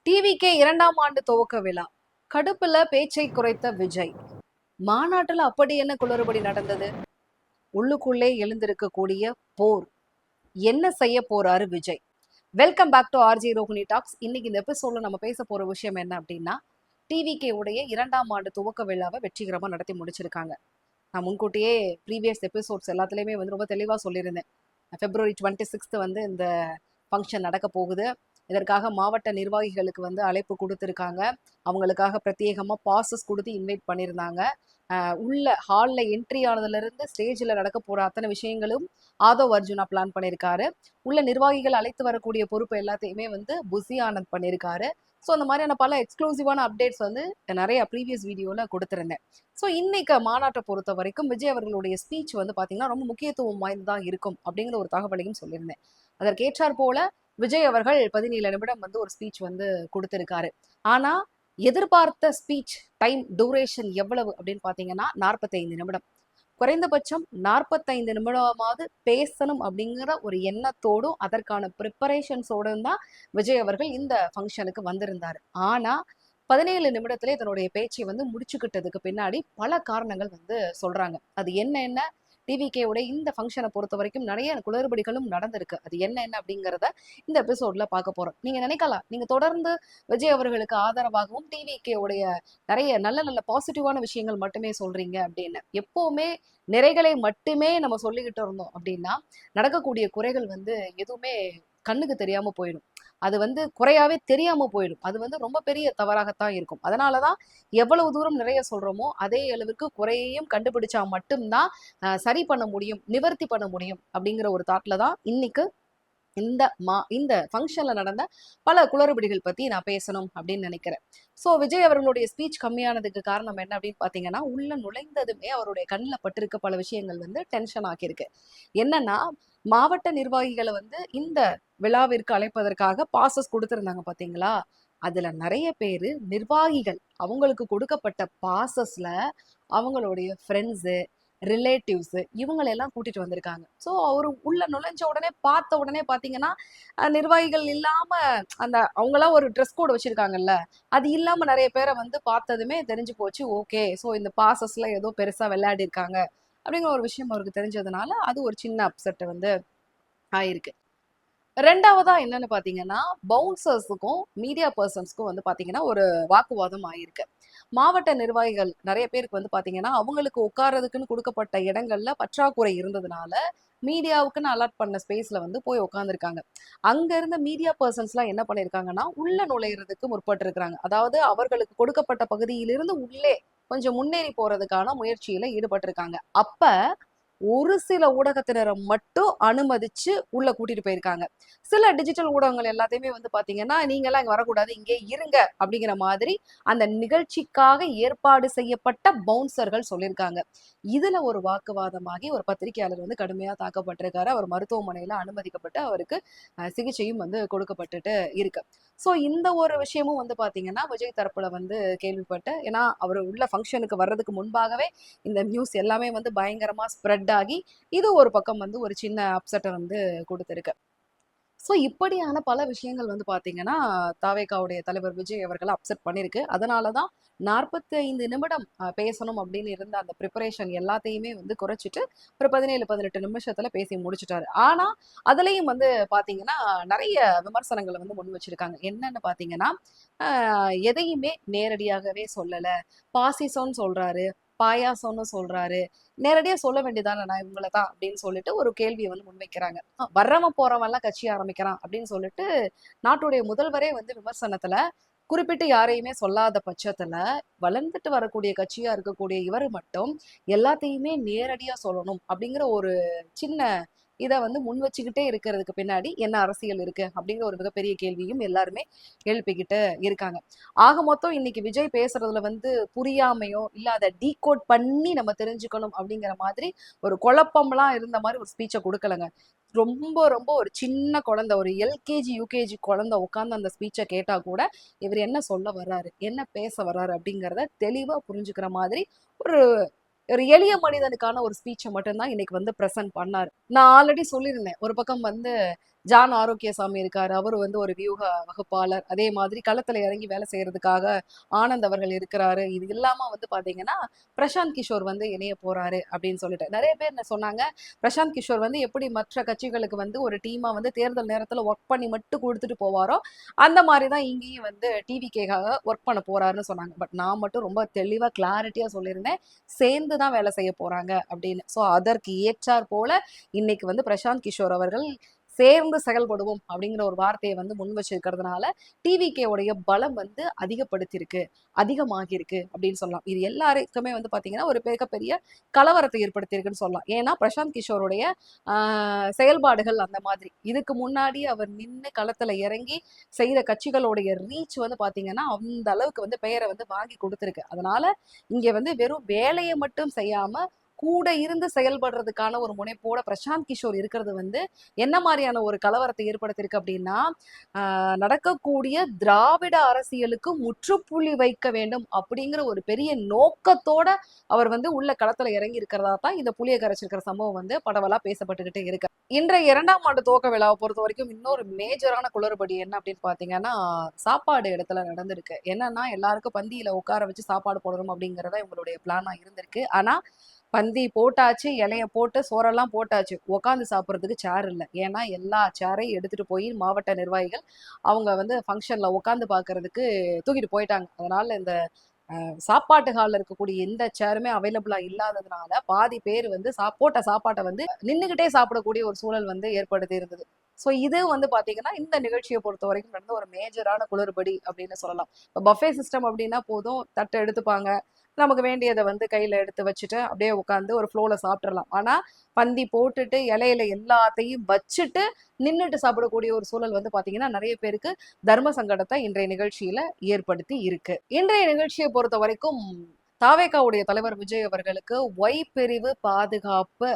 டிவிக்கே 2ஆம் ஆண்டு துவக்க விழா. கடுப்புல பேச்சை குறைத்த விஜய். மாநாட்டுல அப்படி என்ன குளறுபடி நடந்தது? உள்ளுக்குள்ளே எழுந்திருக்கக்கூடிய போர். என்ன செய்ய போறாரு Vijay? Welcome back to RJ Rohini talks. இன்னைக்கு இந்த எபிசோட்ல நம்ம பேச போற விஷயம் என்ன அப்படின்னா, டிவிகே உடைய 2ஆம் ஆண்டு துவக்க விழாவை வெற்றிகரமா நடத்தி முடிச்சிருக்காங்க. நான் முன்கூட்டியே ப்ரீவியஸ் எபிசோட்ஸ் எல்லாத்துலயுமே வந்து ரொம்ப தெளிவா சொல்லியிருந்தேன். February 26 வந்து இந்த ஃபங்க்ஷன் நடக்க போகுது. இதற்காக மாவட்ட நிர்வாகிகளுக்கு வந்து அழைப்பு கொடுத்துருக்காங்க. அவங்களுக்காக பிரத்யேகமாக பாசஸ் கொடுத்து இன்வைட் பண்ணியிருந்தாங்க. உள்ள ஹாலில் என்ட்ரி ஆனதுலேருந்து ஸ்டேஜில் நடக்க போகிற அத்தனை விஷயங்களும் ஆதவ் அர்ஜுனா பிளான் பண்ணியிருக்காரு. உள்ள நிர்வாகிகள் அழைத்து வரக்கூடிய பொறுப்பு எல்லாத்தையுமே வந்து புசி ஆனந்த் பண்ணியிருக்காரு. ஸோ அந்த மாதிரியான பல எக்ஸ்க்ளூசிவான அப்டேட்ஸ் வந்து நிறைய ப்ரீவியஸ் வீடியோவில் கொடுத்துருந்தேன். ஸோ இன்னைக்கு மாநாட்டை பொறுத்த வரைக்கும் விஜய் அவர்களுடைய ஸ்பீச் வந்து பார்த்தீங்கன்னா ரொம்ப முக்கியத்துவம் வாய்ந்ததாக இருக்கும் அப்படிங்கிற ஒரு தகவலையும் சொல்லியிருந்தேன். அதற்கேற்றார் போல விஜய் அவர்கள் 17 நிமிடம் வந்து ஒரு ஸ்பீச் வந்து கொடுத்திருக்காரு. ஆனா எதிர்பார்த்த ஸ்பீச் டைம் டூரேஷன் எவ்வளவு அப்படின்னு பாத்தீங்கன்னா 45 நிமிடம். குறைந்தபட்சம் 45 நிமிடமாவது பேசணும் அப்படிங்கிற ஒரு எண்ணத்தோடும் அதற்கான ப்ரிப்பரேஷன்ஸோடும் தான் விஜய் அவர்கள் இந்த ஃபங்க்ஷனுக்கு வந்திருந்தாரு. ஆனா 17 நிமிடத்திலே தன்னுடைய பேச்சை வந்து முடிச்சுக்கிட்டதுக்கு பின்னாடி பல காரணங்கள் வந்து சொல்றாங்க. அது என்ன டிவிகே உடைய இந்த ஃபங்க்ஷனை பொறுத்த வரைக்கும் நிறைய குளறுபடிகளும் நடந்திருக்கு. அது என்ன அப்படிங்கிறத இந்த எபிசோட்ல பார்க்க போறோம். நீங்க நினைக்கலாம், நீங்க தொடர்ந்து விஜய் அவர்களுக்கு ஆதரவாகவும் டிவிகே உடைய நிறைய நல்ல நல்ல பாசிட்டிவான விஷயங்கள் மட்டுமே சொல்றீங்க அப்படின்னு. எப்பவுமே நிறைகளை மட்டுமே நம்ம சொல்லிக்கிட்டு இருந்தோம் அப்படின்னா நடக்கக்கூடிய குறைகள் வந்து எதுவுமே கண்ணுக்கு தெரியாம போயிடும். அது வந்து குறையாவே தெரியாம போயிடும். அது வந்து ரொம்ப பெரிய தவறாகத்தான் இருக்கும். அதனாலதான் எவ்வளவு தூரம் நிறைய சொல்றோமோ அதே அளவுக்கு குறையையும் கண்டுபிடிச்சா மட்டும்தான் சரி பண்ண முடியும், நிவர்த்தி பண்ண முடியும் அப்படிங்கிற ஒரு தாட்ல தான் இன்னைக்கு இந்த ஃபங்க்ஷன்ல நடந்த பல குளறுபடிகள் பத்தி நான் பேசணும் அப்படின்னு நினைக்கிறேன். ஸோ விஜய் அவர்களுடைய ஸ்பீச் கம்மியானதுக்கு காரணம் என்ன அப்படின்னு பாத்தீங்கன்னா, உள்ள நுழைந்ததுமே அவருடைய கண்ணில் பட்டிருக்க பல விஷயங்கள் வந்து டென்ஷன் ஆக்கியிருக்கு. என்னன்னா, மாவட்ட நிர்வாகிகளை வந்து இந்த விழாவிற்கு அழைப்பதற்காக பாசஸ் கொடுத்திருந்தாங்க பாத்தீங்களா? அதுல நிறைய பேரு நிர்வாகிகள் அவங்களுக்கு கொடுக்கப்பட்ட பாசஸ்ல அவங்களுடைய ஃப்ரெண்ட்ஸு, ரிலேட்டிவ்ஸ் இவங்களெல்லாம் கூட்டிட்டு வந்திருக்காங்க. ஸோ அவரு உள்ள நுழைஞ்ச உடனே பார்த்த உடனே பாத்தீங்கன்னா நிர்வாகிகள் இல்லாம அந்த அவங்களாம் ஒரு ட்ரெஸ் கோடு வச்சிருக்காங்கல்ல, அது இல்லாம நிறைய பேரை வந்து பார்த்ததுமே தெரிஞ்சு போச்சு. ஓகே, ஸோ இந்த பாசஸ்ல ஏதோ பெருசா விளையாடி இருக்காங்க அப்படிங்கிற ஒரு விஷயம் அவருக்கு தெரிஞ்சதுனால அது ஒரு சின்ன அப்செட் வந்து ஆயிருக்கு. ரெண்டாவதா என்னன்னு பாத்தீங்கன்னா, பவுன்சர்ஸுக்கும் மீடியா பர்சன்ஸ்க்கும் வந்து பாத்தீங்கன்னா ஒரு வாக்குவாதம் ஆயிருக்கு. மாவட்ட நிர்வாகிகள் நிறைய பேருக்கு வந்து பாத்தீங்கன்னா அவங்களுக்கு உட்கார்றதுக்குன்னு கொடுக்கப்பட்ட இடங்கள்ல பற்றாக்குறை இருந்ததுனால மீடியாவுக்குன்னு அலாட் பண்ண ஸ்பேஸ்ல வந்து போய் உட்காந்துருக்காங்க. அங்க இருந்த மீடியா பர்சன்ஸ் எல்லாம் என்ன பண்ணிருக்காங்கன்னா உள்ள நுழையிறதுக்கு முற்பட்டு இருக்கிறாங்க. அதாவது அவர்களுக்கு கொடுக்கப்பட்ட பகுதியிலிருந்து உள்ளே கொஞ்சம் முன்னேறி போறதுக்கான முயற்சியில ஈடுபட்டிருக்காங்க. அப்ப ஒரு சில ஊடகத்தினரை மட்டும் அனுமதிச்சு உள்ள கூட்டிட்டு போயிருக்காங்க. சில டிஜிட்டல் ஊடகங்கள் எல்லாத்தையுமே வந்து பாத்தீங்கன்னா நீங்க எல்லாம் இங்க வரக்கூடாது, இங்கே இருங்க அப்படிங்கிற மாதிரி அந்த நிகழ்ச்சிக்காக ஏற்பாடு செய்யப்பட்ட பவுன்சர்கள் சொல்லியிருக்காங்க. இதுல ஒரு வாக்குவாதமாகி ஒரு பத்திரிகையாளர் வந்து கடுமையா தாக்கப்பட்டிருக்காரு. அவர் மருத்துவமனையில அனுமதிக்கப்பட்டு அவருக்கு சிகிச்சையும் வந்து கொடுக்கப்பட்டுட்டு இருக்கு. சோ இந்த ஒரு விஷயமும் வந்து பாத்தீங்கன்னா விஜய் தரப்புல வந்து கேள்விப்பட்டு, ஏன்னா அவர் உள்ள ஃபங்க்ஷனுக்கு வர்றதுக்கு முன்பாகவே இந்த நியூஸ் எல்லாமே வந்து பயங்கரமா ஸ்ப்ரெட் ஆகி இது ஒரு பக்கம் வந்து ஒரு சின்ன அப்செட்டை வந்து கொடுத்திருக்கு. ஸோ இப்படியான பல விஷயங்கள் வந்து பார்த்தீங்கன்னா தாவேகாவுடைய தலைவர் விஜய் அவர்களை அப்செட் பண்ணியிருக்கு. அதனால தான் 45 நிமிடம் பேசணும் அப்படின்னு இருந்த அந்த ப்ரிப்பரேஷன் எல்லாத்தையுமே வந்து குறைச்சிட்டு ஒரு 17-18 நிமிஷத்துல பேசி முடிச்சுட்டாரு. ஆனா அதுலயும் வந்து பாத்தீங்கன்னா நிறைய விமர்சனங்களை வந்து முன் வச்சிருக்காங்க. என்னன்னு பாத்தீங்கன்னா எதையுமே நேரடியாகவே சொல்லல, பாசிசம்னு சொல்றாரு, பாயாசம்னு சொல்றாரு, நேரடியா சொல்ல வேண்டியதானே நான் இவங்களை தான் அப்படின்னு சொல்லிட்டு ஒரு கேள்வியை வந்து முன்வைக்கிறாங்க. வர்றவன் போறவன் எல்லாம் கட்சி ஆரம்பிக்கிறான் அப்படின்னு சொல்லிட்டு நாட்டுடைய முதல்வரே வந்து விமர்சனத்துல குறிப்பிட்டு யாரையுமே சொல்லாத பட்சத்துல வளர்ந்துட்டு வரக்கூடிய கட்சியா இருக்கக்கூடிய இவர் மட்டும் எல்லாத்தையுமே நேரடியா சொல்லணும் அப்படிங்கிற ஒரு சின்ன இதை வந்து முன் வச்சுக்கிட்டே இருக்கிறதுக்கு பின்னாடி என்ன அரசியல் இருக்கு அப்படிங்கிற ஒரு மிகப்பெரிய கேள்வியும் எல்லாருமே எழுப்பிக்கிட்டு இருக்காங்க. ஆக மொத்தம் இன்னைக்கு விஜய் பேசுறதுல வந்து புரியாமையோ இல்ல அதை டீகோட் பண்ணி நம்ம தெரிஞ்சுக்கணும் அப்படிங்கிற மாதிரி ஒரு குழப்பம்லாம் இருந்த மாதிரி ஒரு ஸ்பீச்சை கொடுக்கலங்க. ரொம்ப ரொம்ப ஒரு சின்ன குழந்தை, ஒரு எல்கேஜி யூகேஜி குழந்தை உட்காந்து அந்த ஸ்பீச்சை கேட்டா கூட இவர் என்ன சொல்ல வர்றாரு, என்ன பேச வர்றாரு அப்படிங்கிறத தெளிவா புரிஞ்சுக்கிற மாதிரி ஒரு ஒரு எளிய மனிதனுக்கான ஒரு ஸ்பீச்சை மட்டும்தான் இன்னைக்கு வந்து ப்ரெசென்ட் பண்ணாரு. நான் ஆல்ரெடி சொல்லியிருந்தேன், ஒரு பக்கம் வந்து ஜான் ஆரோக்கியசாமி இருக்காரு, அவர் வந்து ஒரு வியூக வகுப்பாளர். அதே மாதிரி களத்துல இறங்கி வேலை செய்யறதுக்காக ஆனந்த் அவர்கள் இருக்கிறாரு. இது இல்லாம வந்து பாத்தீங்கன்னா பிரசாந்த் கிஷோர் வந்து இணைய போறாரு அப்படின்னு சொல்லிட்டு நிறைய பேர் என்ன சொன்னாங்க, பிரசாந்த் கிஷோர் வந்து எப்படி மற்ற கட்சிகளுக்கு வந்து ஒரு டீமா வந்து தேர்தல் நேரத்துல ஒர்க் பண்ணி மட்டும் கொடுத்துட்டு போவாரோ அந்த மாதிரிதான் இங்கேயும் வந்து டிவிகேக்காக ஒர்க் பண்ண போறாருன்னு சொன்னாங்க. பட் நான் மட்டும் ரொம்ப தெளிவா கிளாரிட்டியா சொல்லியிருந்தேன், சேர்ந்துதான் வேலை செய்ய போறாங்க அப்படின்னு. ஸோ அதற்கு ஏற்றார் போல இன்னைக்கு வந்து பிரசாந்த் கிஷோர் அவர்கள் சேர்ந்து செயல்படுவோம் அப்படிங்கிற ஒரு வார்த்தையை வந்து முன் வச்சிருக்கிறதுனால டிவிகே உடைய பலம் வந்து அதிகப்படுத்தியிருக்கு, அதிகமாகியிருக்கு அப்படின்னு சொல்லலாம். இது எல்லாருக்குமே வந்து பாத்தீங்கன்னா ஒரு மிகப்பெரிய கலவரத்தை ஏற்படுத்தியிருக்குன்னு சொல்லலாம். ஏன்னா பிரசாந்த் கிஷோருடைய செயல்பாடுகள் அந்த மாதிரி. இதுக்கு முன்னாடி அவர் நின்று களத்துல இறங்கி செய்த கட்சிகளுடைய ரீச் வந்து பாத்தீங்கன்னா அந்த அளவுக்கு வந்து பெயரை வந்து வாங்கி கொடுத்துருக்கு. அதனால இங்க வந்து வெறும் வேலையை மட்டும் செய்யாம கூட இருந்து செயல்படுறதுக்கான ஒரு முனைப்போட பிரசாந்த் கிஷோர் இருக்கிறது வந்து என்ன மாதிரியான ஒரு கலவரத்தை ஏற்படுத்தியிருக்கு அப்படின்னா, நடக்கக்கூடிய திராவிட அரசியலுக்கு முற்றுப்புள்ளி வைக்க வேண்டும் அப்படிங்கிற ஒரு பெரிய நோக்கத்தோட அவர் வந்து உள்ள களத்துல இறங்கி இருக்கிறதா தான் இந்த புளிய கரைச்சிருக்கிற சம்பவம் வந்து படவலா பேசப்பட்டுக்கிட்டே இருக்கு. இன்றைய 2ஆம் ஆண்டு துவக்க விழாவை பொறுத்த வரைக்கும் இன்னொரு மேஜரான குளறுபடி என்ன அப்படின்னு பாத்தீங்கன்னா, சாப்பாடு இடத்துல நடந்திருக்கு. என்னன்னா எல்லாருக்கும் பந்தியில உட்கார வச்சு சாப்பாடு போடணும் அப்படிங்கறத இவங்களுடைய பிளானா இருந்திருக்கு. ஆனா பந்தி போட்டாச்சு, இலைய போட்டு சோறெல்லாம் போட்டாச்சு, உட்காந்து சாப்பிட்றதுக்கு சேர் இல்லை. ஏன்னா எல்லா சேரையும் எடுத்துட்டு போய் மாவட்ட நிர்வாகிகள் அவங்க வந்து ஃபங்க்ஷன்ல உட்காந்து பார்க்கறதுக்கு தூக்கிட்டு போயிட்டாங்க. அதனால இந்த சாப்பாட்டு ஹாலில் இருக்கக்கூடிய எந்த சேருமே அவைலபிளா இல்லாததுனால பாதி பேர் வந்து போட்ட சாப்பாட்டை வந்து நின்றுகிட்டே சாப்பிடக்கூடிய ஒரு சூழல் வந்து ஏற்படுத்தி இருந்தது. ஸோ இது வந்து பாத்தீங்கன்னா இந்த நிகழ்ச்சியை பொறுத்த வரைக்கும் நடந்த ஒரு மேஜரான குளறுபடி அப்படின்னு சொல்லலாம். இப்போ பஃபே சிஸ்டம் அப்படின்னா போதும், தட்டை எடுத்துப்பாங்க, நமக்கு வேண்டியதை வந்து கையில எடுத்து வச்சுட்டு அப்படியே உட்காந்து ஒரு ஃப்ளோல சாப்பிட்றலாம். ஆனா பந்தி போட்டுட்டு இலையில எல்லாத்தையும் வச்சுட்டு நின்றுட்டு சாப்பிடக்கூடிய ஒரு சூழல் வந்து பாத்தீங்கன்னா நிறைய பேருக்கு தர்ம சங்கடத்தை இன்றைய நிகழ்ச்சியில ஏற்படுத்தி இருக்கு. இன்றைய நிகழ்ச்சியை பொறுத்த வரைக்கும் தாவேகாவுடைய தலைவர் விஜய் அவர்களுக்கு ஒய் பிரிவு பாதுகாப்பு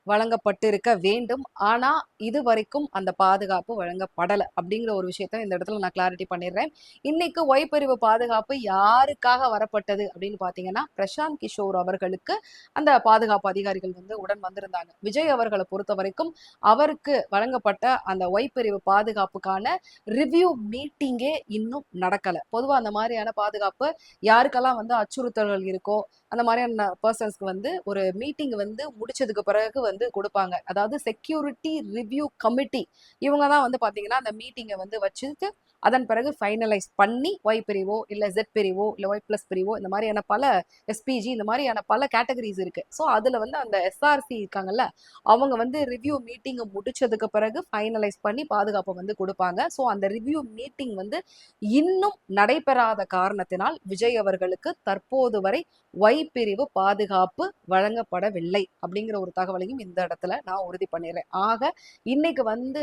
வழங்கப்பட்டிருக்க வேண்டும். ஆனா இது வரைக்கும் அந்த பாதுகாப்பு வழங்கப்படல அப்படிங்கிற ஒரு விஷயத்த இந்த இடத்துல நான் கிளாரிட்டி பண்ணிடுறேன். இன்னைக்கு ஒய் பிரிவு பாதுகாப்பு யாருக்காக வரப்பட்டது அப்படின்னு பாத்தீங்கன்னா பிரசாந்த் கிஷோர் அவர்களுக்கு அந்த பாதுகாப்பு அதிகாரிகள் வந்து உடன் வந்திருந்தாங்க. விஜய் அவர்களை பொறுத்த வரைக்கும் அவருக்கு வழங்கப்பட்ட அந்த ஒய் பிரிவு பாதுகாப்புக்கான ரிவ்யூ மீட்டிங்கே இன்னும் நடக்கல. பொதுவா அந்த மாதிரியான பாதுகாப்பு யாருக்கெல்லாம் வந்து அச்சுறுத்தல்கள் இருக்கோ அந்த மாதிரியான பர்சன்ஸ்க்கு வந்து ஒரு மீட்டிங் வந்து முடிச்சதுக்கு பிறகு வந்து கொடுப்பாங்க. அதாவது செக்யூரிட்டி ரிவ்யூ கமிட்டி இவங்க தான் வந்து பாத்தீங்கன்னா அந்த மீட்டிங்கை வந்து வச்சுட்டு அதன் பிறகு ஃபைனலைஸ் பண்ணி ஒய் பிரிவோ இல்ல ஜெட் பிரிவோ இல்ல ஒய் பிளஸ் பிரிவோ இந்த மாதிரியான பல எஸ்பிஜி இந்த மாதிரியான பல கேட்டகரிஸ் இருக்கு. ஸோ அதுல வந்து அந்த எஸ்ஆர்சி இருக்காங்கல்ல, அவங்க வந்து ரிவ்யூ மீட்டிங் முடிச்சதுக்கு பிறகு ஃபைனலைஸ் பண்ணி பாதுகாப்பை வந்து கொடுப்பாங்க. ஸோ அந்த ரிவ்யூ மீட்டிங் வந்து இன்னும் நடைபெறாத காரணத்தினால் விஜய் அவர்களுக்கு தற்போது வரை ஒய் பிரிவு பாதுகாப்பு வழங்கப்படவில்லை அப்படிங்கிற ஒரு தகவலையும் இந்த இடத்துல நான் உறுதி பண்ணிடுறேன். ஆக இன்னைக்கு வந்து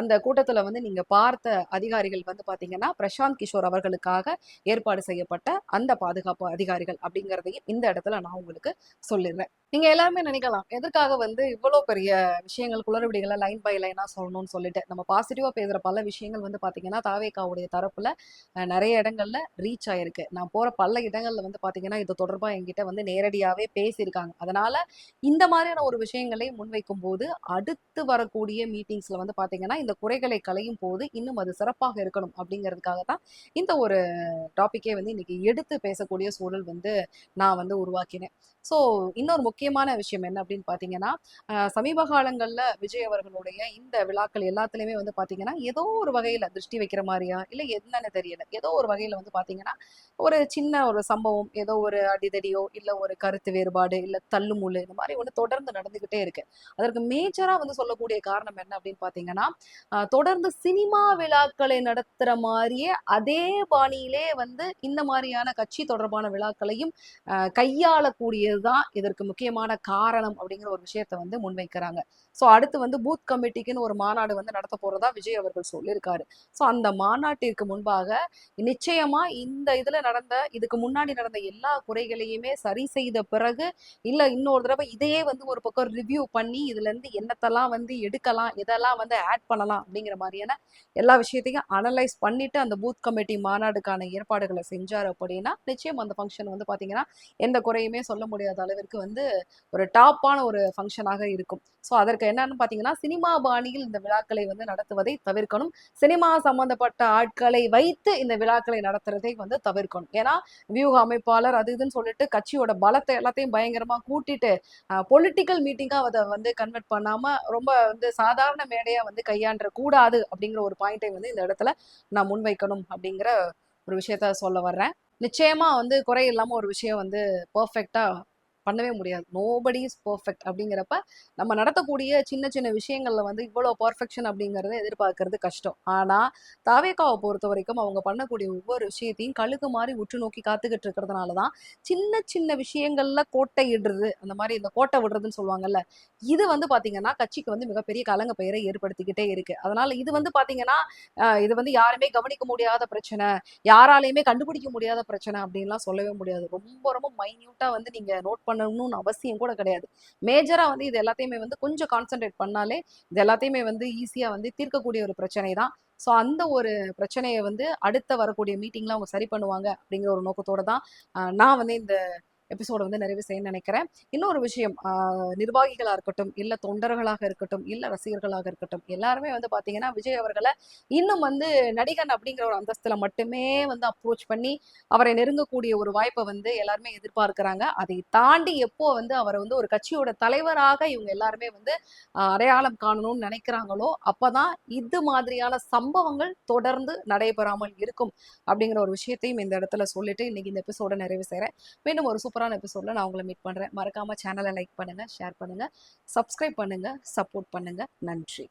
அந்த கூட்டத்துல வந்து நீங்க பார்த்த அதிகாரிகள் வந்து பாத்தீங்கன்னா பிரசாந்த் கிஷோர் அவர்களுக்காக ஏற்பாடு செய்யப்பட்ட அந்த பாதுகாப்பு அதிகாரிகள் அப்படிங்கிறதையும் இந்த இடத்துல நான் உங்களுக்கு சொல்லிடுறேன். நீங்க எல்லாருமே நினைக்கலாம், எதற்காக வந்து இவ்வளவு பெரிய விஷயங்கள் குளறுபடிகளை லைன் பை லைனா சொல்லணும்னு சொல்லிட்டு. நம்ம பாசிட்டிவா பேசுற பல விஷயங்கள் வந்து பாத்தீங்கன்னா தாவேகாவுடைய தரப்புல நிறைய இடங்கள்ல ரீச் ஆயிருக்கு. நான் போற பல இடங்கள்ல வந்து பாத்தீங்கன்னா இது தொடர்பா என்கிட்ட வந்து நேரடியாவே பேசியிருக்காங்க. அதனால இந்த மாதிரியான ஒரு விஷயங்களை முன்வைக்கும் போது அடுத்து வரக்கூடிய மீட்டிங்ஸ்ல வந்து பாத்தீங்கன்னா இந்த குறைகளை களையும் போது இன்னும் அது சிறப்பாக இருக்கணும் அப்படிங்கிறதுக்காக தான் இந்த ஒரு டாபிக்கே வந்து இன்னைக்கு எடுத்து பேசக்கூடிய சூழல் வந்து நான் வந்து உருவாக்கினேன். ஸோ இன்னொரு முக்கியமான விஷயம் என்ன அப்படின்னு பாத்தீங்கன்னா, சமீப காலங்கள்ல விஜய் அவர்களுடைய இந்த விழாக்கள் எல்லாத்துலயுமே வந்து பாத்தீங்கன்னா ஏதோ ஒரு வகையில திருஷ்டி வைக்கிற மாதிரியா இல்ல என்னன்னு தெரியல, ஏதோ ஒரு வகையில வந்து பாத்தீங்கன்னா ஒரு சின்ன ஒரு சம்பவம், ஏதோ ஒரு அடிதடியோ இல்ல ஒரு கருத்து வேறுபாடு இல்ல தள்ளுமுள்ளு இந்த மாதிரி ஒண்ணு தொடர்ந்து நடந்துகிட்டே இருக்கு. அதற்கு மேஜரா வந்து சொல்லக்கூடிய காரணம் என்ன அப்படின்னு பாத்தீங்கன்னா, தொடர்ந்து சினிமா விழாக்களை நடத்துற மாதிரியே அதே பாணியிலே வந்து இந்த மாதிரியான கட்சி தொடர்பான விழாக்களையும் கையாளக்கூடியதுதான் இதற்கு முக்கியமான காரணம் அப்படிங்கிற ஒரு விஷயத்த வந்து முன்வைக்கிறாங்க. ஸோ அடுத்து வந்து பூத் கமிட்டிக்குன்னு ஒரு மாநாடு வந்து நடத்த போறதா விஜய் அவர்கள் சொல்லியிருக்காரு. ஸோ அந்த மாநாட்டிற்கு முன்பாக நிச்சயமா இந்த இதுக்கு முன்னாடி நடந்த எல்லா குறைகளையுமே சரி செய்த பிறகு இல்ல இன்னொரு தடவை இதையே வந்து ஒரு பக்கம் ரிவ்யூ பண்ணி இதுல இருந்து என்னத்தெல்லாம் வந்து எடுக்கலாம், எதெல்லாம் வந்து ஆட் பண்ணலாம் அப்படிங்கிற மாதிரியான எல்லா விஷயத்தையும் அனலைஸ் யூட்டிலைஸ் பண்ணிட்டு அந்த பூத் கமிட்டி மாநாடுக்கான ஏற்பாடுகளை செஞ்சார் அப்படின்னா நிச்சயம் அந்த ஃபங்க்ஷன் வந்து பார்த்தீங்கன்னா எந்த குறையுமே சொல்ல முடியாத அளவிற்கு வந்து ஒரு டாப்பான ஒரு ஃபங்க்ஷனாக இருக்கும். ஸோ அதற்கு என்னன்னு பார்த்தீங்கன்னா சினிமா பாணியில் இந்த விழாக்களை வந்து நடத்துவதை தவிர்க்கணும். சினிமா சம்பந்தப்பட்ட ஆட்களை வைத்து இந்த விழாக்களை நடத்துறதை வந்து தவிர்க்கணும். ஏன்னா வியூக அமைப்பாளர் அது இதுன்னு சொல்லிட்டு கட்சியோட பலத்தை எல்லாத்தையும் பயங்கரமா கூட்டிட்டு பொலிட்டிக்கல் மீட்டிங்கா அதை வந்து கன்வெர்ட் பண்ணாம ரொம்ப வந்து சாதாரண மேடையா வந்து கையாண்ட கூடாது அப்படிங்கிற ஒரு பாயிண்டை வந்து இந்த இடத்துல நான் முன்வைக்கணும் அப்படிங்கிற ஒரு விஷயத்த சொல்ல வர்றேன். நிச்சயமா வந்து குறை இல்லாம ஒரு விஷயம் வந்து பெர்ஃபெக்டா பண்ணவே முடியாது. நோபடி இஸ் பெர்ஃபெக்ட் அப்படிங்கிறப்ப நம்ம நடத்தக்கூடிய சின்ன சின்ன விஷயங்கள்ல வந்து இவ்வளோ பெர்ஃபெக்ஷன் அப்படிங்கறத எதிர்பார்க்கறது கஷ்டம். ஆனா தாவேகாவை பொறுத்த வரைக்கும் அவங்க பண்ணக்கூடிய ஒவ்வொரு விஷயத்தையும் கழுகு மாதிரி உற்று நோக்கி காத்துக்கிட்டு இருக்கிறதுனாலதான் சின்ன சின்ன விஷயங்கள்ல கோட்டை இடுறது, அந்த மாதிரி இந்த கோட்டை விடுறதுன்னு சொல்லுவாங்கல்ல, இது வந்து பாத்தீங்கன்னா கட்சிக்கு வந்து மிகப்பெரிய கலங்க பெயரை ஏற்படுத்திக்கிட்டே இருக்கு. அதனால இது வந்து பாத்தீங்கன்னா இது வந்து யாருமே கவனிக்க முடியாத பிரச்சனை, யாராலையுமே கண்டுபிடிக்க முடியாத பிரச்சனை அப்படின்லாம் சொல்லவே முடியாது. ரொம்ப ரொம்ப மைன்யூட்டா வந்து நீங்க நோட் பண்ணணும்னு அவசியம் கூட கிடையாது. மேஜரா வந்து இது எல்லாத்தையுமே வந்து கொஞ்சம் கான்சென்ட்ரேட் பண்ணாலே இது எல்லாத்தையுமே வந்து ஈஸியா வந்து தீர்க்கக்கூடிய ஒரு பிரச்சனை தான். ஸோ அந்த ஒரு பிரச்சனையை வந்து அடுத்த வரக்கூடிய மீட்டிங்ல அவங்க சரி பண்ணுவாங்க அப்படிங்கிற ஒரு நோக்கத்தோட தான் நான் வந்து இந்த எபிசோட வந்து நிறைவு செய்ய நினைக்கிறேன். இன்னொரு விஷயம், நிர்வாகிகளா இருக்கட்டும், இல்ல தொண்டர்களாக இருக்கட்டும், இல்ல ரசிகர்களாக இருக்கட்டும், எல்லாருமே வந்து பாத்தீங்கன்னா விஜய் அவர்களை இன்னும் வந்து நடிகன் அப்படிங்கிற ஒரு அந்தஸ்துல மட்டுமே வந்து அப்ரோச் பண்ணி அவரை நெருங்கக்கூடிய ஒரு வாய்ப்பை வந்து எல்லாருமே எதிர்பார்க்கிறாங்க. அதை தாண்டி எப்போ வந்து அவரை வந்து ஒரு கட்சியோட தலைவராக இவங்க எல்லாருமே வந்து அடையாளம் காணணும்னு நினைக்கிறாங்களோ அப்பதான் இது மாதிரியான சம்பவங்கள் தொடர்ந்து நடைபெறாமல் இருக்கும் அப்படிங்கிற ஒரு விஷயத்தையும் இந்த இடத்துல சொல்லிட்டு இன்னைக்கு இந்த எபிசோட நிறைவு செய்றேன். மீண்டும் ஒரு சூப்பரான எபிசோட்ல நான் உங்களை மீட் பண்றேன். மறக்காம சேனலை லைக் பண்ணுங்க, ஷேர் பண்ணுங்க, சப்ஸ்கிரைப் பண்ணுங்க, சப்போர்ட் பண்ணுங்க. நன்றி.